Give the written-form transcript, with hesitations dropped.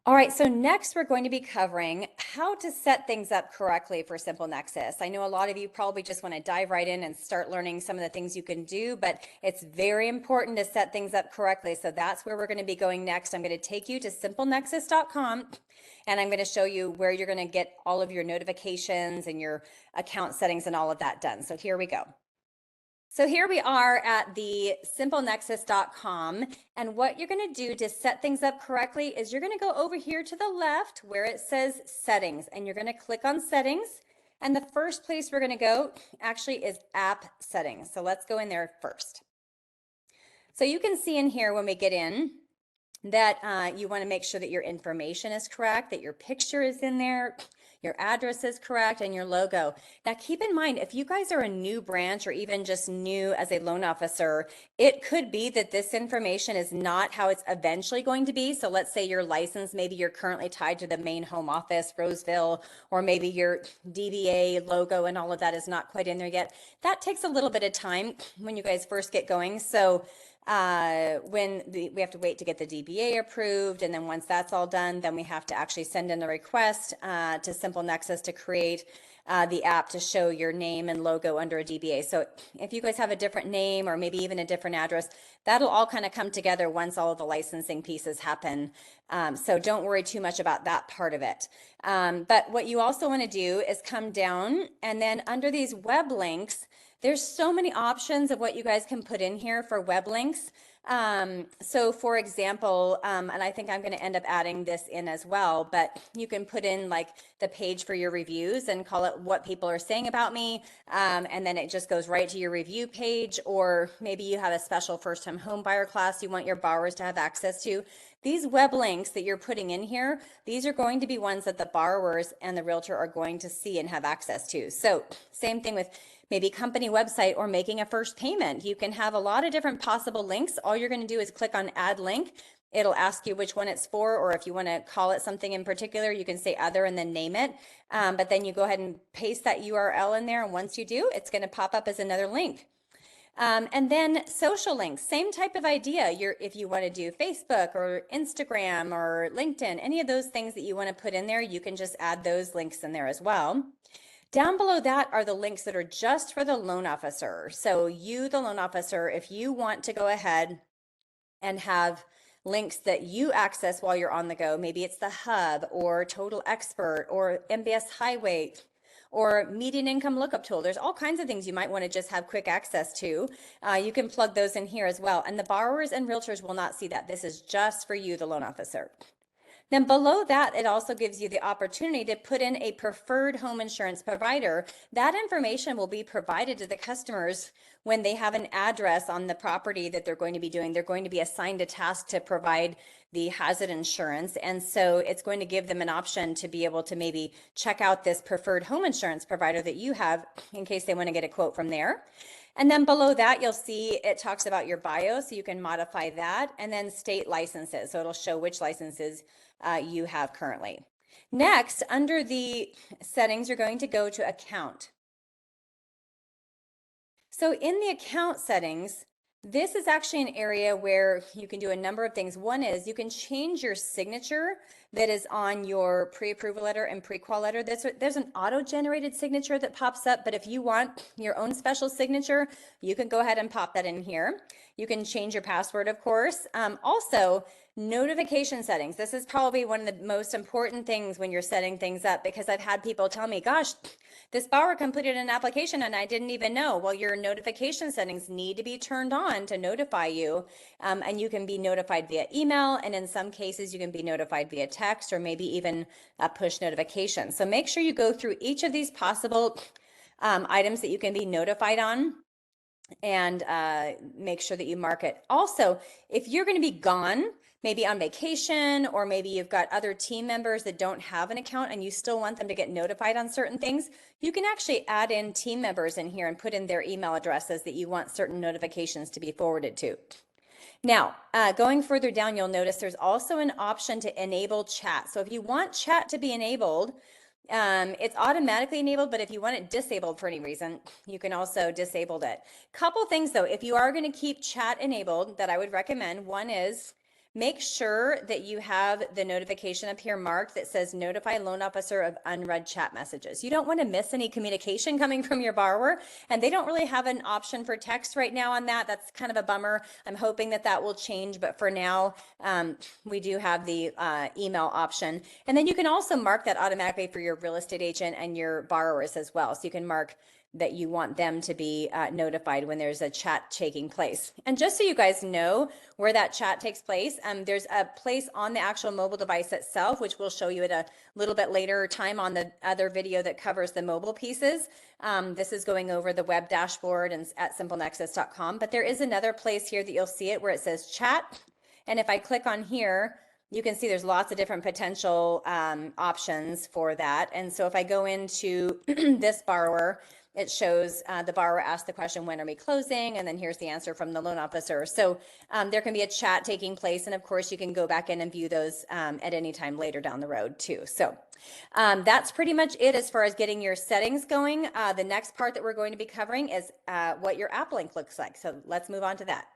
All right, so next we're going to be covering how to set things up correctly for SimpleNexus. I know a lot of you probably just want to dive right in and start learning some of the things you can do, but it's very important to set things up correctly. So that's where we're going to be going next. I'm going to take you to SimpleNexus.com and I'm going to show you where you're going to get all of your notifications and your account settings and all of that done. So here we go. So here we are at the SimpleNexus.com, and what you're going to do to set things up correctly is you're going to go over here to the left where it says settings, and you're going to click on settings, and the first place we're going to go actually is app settings. So let's go in there first. So you can see in here when we get in that you want to make sure that your information is correct, that your picture is in there, your address is correct, and your logo. Now keep in mind, if you guys are a new branch or even just new as a loan officer, it could be that this information is not how it's eventually going to be. So let's say your license, maybe you're currently tied to the main home office, Roseville, or maybe your DBA logo and all of that is not quite in there yet. That takes a little bit of time when you guys first get going. So we have to wait to get the DBA approved, and then once that's all done, then we have to actually send in a request to SimpleNexus to create the app to show your name and logo under a DBA. So if you guys have a different name or maybe even a different address, that'll all kind of come together once all of the licensing pieces happen. So don't worry too much about that part of it. But what you also want to do is come down, and then under these web links, there's so many options of what you guys can put in here for web links. So for example, and I think I'm going to end up adding this in as well, but you can put in like the page for your reviews and call it what people are saying about me. And then it just goes right to your review page, or maybe you have a special first-time home buyer class you want your borrowers to have access to. These web links that you're putting in here, these are going to be ones that the borrowers and the realtor are going to see and have access to. So same thing with maybe company website or making a first payment. You can have a lot of different possible links. All you're going to do is click on add link. It'll ask you which one it's for, or if you want to call it something in particular, you can say other and then name it. But then you go ahead and paste that URL in there. And once you do, it's going to pop up as another link. And then social links, same type of idea. If you want to do Facebook or Instagram or LinkedIn, any of those things that you want to put in there, you can just add those links in there as well. Down below that are the links that are just for the loan officer. So you, the loan officer, if you want to go ahead and have links that you access while you're on the go, maybe it's the Hub or Total Expert or MBS Highway or median income lookup tool. There's all kinds of things you might want to just have quick access to. You can plug those in here as well. And the borrowers and realtors will not see that. This is just for you, the loan officer. Then below that, it also gives you the opportunity to put in a preferred home insurance provider. That information will be provided to the customers when they have an address on the property that they're going to be doing. They're going to be assigned a task to provide the hazard insurance. And so it's going to give them an option to be able to maybe check out this preferred home insurance provider that you have in case they want to get a quote from there. And then below that, you'll see it talks about your bio, so you can modify that, and then state licenses. So it'll show which licenses you have currently. Next, under the settings, you're going to go to account. So in the account settings, this is actually an area where you can do a number of things. One is you can change your signature that is on your pre-approval letter and pre-qual letter. There's an auto-generated signature that pops up, but if you want your own special signature, you can go ahead and pop that in here. You can change your password, of course. Also, notification settings. This is probably one of the most important things when you're setting things up, because I've had people tell me, gosh, this borrower completed an application and I didn't even know. Well, your notification settings need to be turned on to notify you. And you can be notified via email, and in some cases you can be notified via text or maybe even a push notification. So make sure you go through each of these possible items that you can be notified on, and make sure that you mark it. Also, if you're going to be gone, maybe on vacation, or maybe you've got other team members that don't have an account and you still want them to get notified on certain things, you can actually add in team members in here and put in their email addresses that you want certain notifications to be forwarded to. Now, going further down, you'll notice there's also an option to enable chat. So if you want chat to be enabled, it's automatically enabled, but if you want it disabled for any reason, you can also disable it. Couple things though, if you are going to keep chat enabled that I would recommend, one is make sure that you have the notification up here marked that says notify loan officer of unread chat messages. You don't want to miss any communication coming from your borrower, and they don't really have an option for text right now on that. That's kind of a bummer. I'm hoping that that will change, but for now, we do have the email option. And then you can also mark that automatically for your real estate agent and your borrowers as well. So you can mark that you want them to be notified when there's a chat taking place. And just so you guys know where that chat takes place, there's a place on the actual mobile device itself, which we'll show you at a little bit later time on the other video that covers the mobile pieces. This is going over the web dashboard and at SimpleNexus.com, but there is another place here that you'll see it where it says chat. And if I click on here, you can see there's lots of different potential options for that. And so if I go into this borrower, it shows the borrower asked the question, when are we closing? And then here's the answer from the loan officer. So there can be a chat taking place. And of course, you can go back in and view those at any time later down the road too. So that's pretty much it as far as getting your settings going. The next part that we're going to be covering is what your app link looks like. So let's move on to that.